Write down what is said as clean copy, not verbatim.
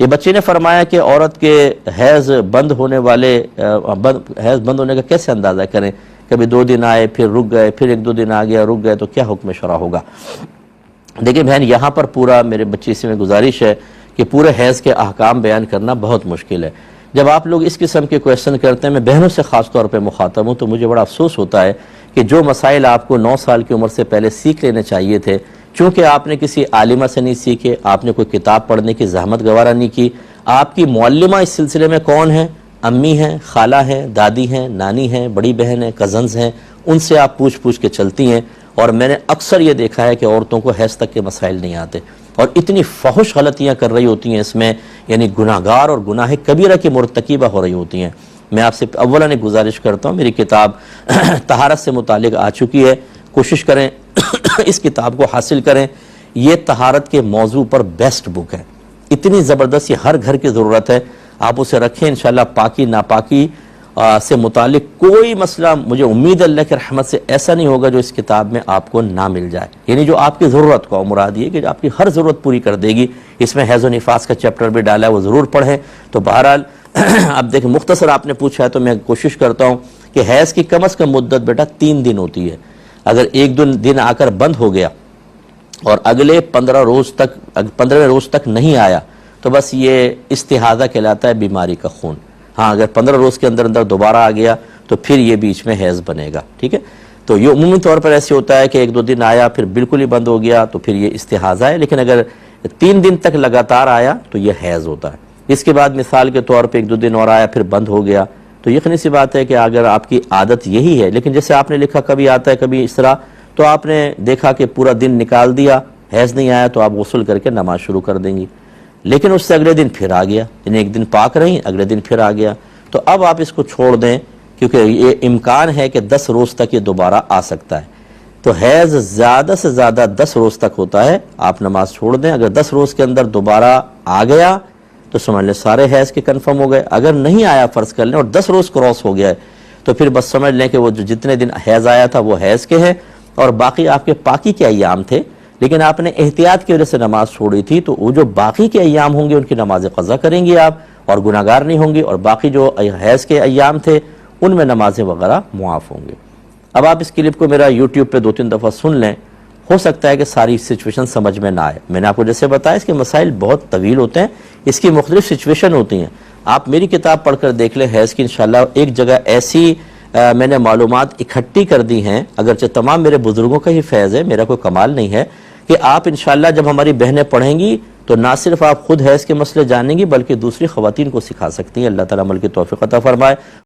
یہ بچے نے فرمایا کہ عورت کے حیض بند ہونے کا کیسے اندازہ کریں؟ کبھی 2 دن آئے پھر رک گئے، پھر 1-2 دن آ گیا رک گئے، تو کیا حکم شرع ہوگا؟ دیکھیں بہن، یہاں پر پورا میرے بچی سے میں گزارش ہے کہ پورے حیض کے احکام بیان کرنا بہت مشکل ہے۔ جب آپ لوگ اس قسم کے کویشچن کرتے ہیں، میں بہنوں سے خاص طور پہ مخاطب ہوں، تو مجھے بڑا افسوس ہوتا ہے کہ جو مسائل آپ کو 9 سال کی عمر سے پہلے سیکھ لینے چاہیے تھے، چونکہ آپ نے کسی عالمہ سے نہیں سیکھے، آپ نے کوئی کتاب پڑھنے کی زحمت گوارہ نہیں کی، آپ کی معلمہ اس سلسلے میں کون ہیں؟ امی ہیں، خالہ ہیں، دادی ہیں، نانی ہیں، بڑی بہن ہیں، کزنز ہیں، ان سے آپ پوچھ کے چلتی ہیں۔ اور میں نے اکثر یہ دیکھا ہے کہ عورتوں کو حیض تک کے مسائل نہیں آتے، اور اتنی فحش غلطیاں کر رہی ہوتی ہیں اس میں، یعنی گناہگار اور گناہ کبیرہ کی مرتکبہ ہو رہی ہوتی ہیں۔ میں آپ سے اولاً ایک گزارش کرتا ہوں، میری کتاب طہارت سے متعلق آ چکی ہے، کوشش کریں اس کتاب کو حاصل کریں۔ یہ طہارت کے موضوع پر بیسٹ بک ہے، اتنی زبردست، یہ ہر گھر کی ضرورت ہے، آپ اسے رکھیں، انشاءاللہ پاکی ناپاکی سے متعلق کوئی مسئلہ، مجھے امید اللہ کی رحمت سے ایسا نہیں ہوگا جو اس کتاب میں آپ کو نہ مل جائے، یعنی جو آپ کی ضرورت کو، مراد یہ کہ آپ کی ہر ضرورت پوری کر دے گی۔ اس میں حیض و نفاس کا چیپٹر بھی ڈالا ہے، وہ ضرور پڑھیں۔ تو بہرحال اب دیکھیں، مختصر آپ نے پوچھا ہے تو میں کوشش کرتا ہوں کہ حیض کی کم از کم مدت بیٹا 3 دن ہوتی ہے۔ اگر ایک دن آ کر بند ہو گیا اور اگلے 15 روز تک نہیں آیا تو بس یہ استحاضہ کہلاتا ہے، بیماری کا خون۔ ہاں، اگر 15 روز کے اندر دوبارہ آ گیا تو پھر یہ بیچ میں حیض بنے گا، ٹھیک ہے؟ تو یہ عمومی طور پر ایسے ہوتا ہے کہ 1-2 دن آیا پھر بالکل ہی بند ہو گیا تو پھر یہ استحاضہ ہے، لیکن اگر 3 دن تک لگاتار آیا تو یہ حیض ہوتا ہے۔ اس کے بعد مثال کے طور پہ 1-2 دن اور آیا پھر بند ہو گیا، تو یقینی سی بات ہے کہ اگر آپ کی عادت یہی ہے، لیکن جیسے آپ نے لکھا کبھی آتا ہے کبھی اس طرح، تو آپ نے دیکھا کہ پورا دن نکال دیا، حیض نہیں آیا، تو آپ غسل کر کے نماز شروع کر دیں گی۔ لیکن اس سے اگلے دن پھر آ گیا، یعنی ایک دن پاک رہی، اگلے دن پھر آ گیا، تو اب آپ اس کو چھوڑ دیں، کیونکہ یہ امکان ہے کہ 10 روز تک یہ دوبارہ آ سکتا ہے۔ تو حیض زیادہ سے زیادہ 10 روز تک ہوتا ہے، آپ نماز چھوڑ دیں۔ اگر 10 روز کے اندر دوبارہ آ گیا تو سمجھ لیں سارے حیض کے کنفرم ہو گئے، اگر نہیں آیا فرض کر لیں اور 10 روز کراس ہو گیا ہے تو پھر بس سمجھ لیں کہ وہ جتنے دن حیض آیا تھا وہ حیض کے ہیں، اور باقی آپ کے پاکی کے ایام تھے، لیکن آپ نے احتیاط کی وجہ سے نماز چھوڑی تھی، تو وہ جو باقی کے ایام ہوں گے ان کی نماز قضا کریں گی آپ، اور گناہگار نہیں ہوں گی، اور باقی جو حیض کے ایام تھے ان میں نمازیں وغیرہ معاف ہوں گے۔ اب آپ اس کلپ کو میرا یوٹیوب پہ 2-3 دفعہ سن لیں، ہو سکتا ہے کہ ساری سچویشن سمجھ میں نہ آئے۔ میں نے آپ کو جیسے بتایا اس کے مسائل بہت طویل ہوتے ہیں، اس کی مختلف سچویشن ہوتی ہیں۔ آپ میری کتاب پڑھ کر دیکھ لیں حیض کی، انشاءاللہ ایک جگہ ایسی میں نے معلومات اکٹھی کر دی ہیں، اگرچہ تمام میرے بزرگوں کا ہی فیض ہے، میرا کوئی کمال نہیں ہے، کہ آپ انشاءاللہ جب ہماری بہنیں پڑھیں گی تو نہ صرف آپ خود حیض کے مسئلے جانیں گی بلکہ دوسری خواتین کو سکھا سکتی ہیں۔ اللہ تعالیٰ عمل کی توفیق عطا فرمائے۔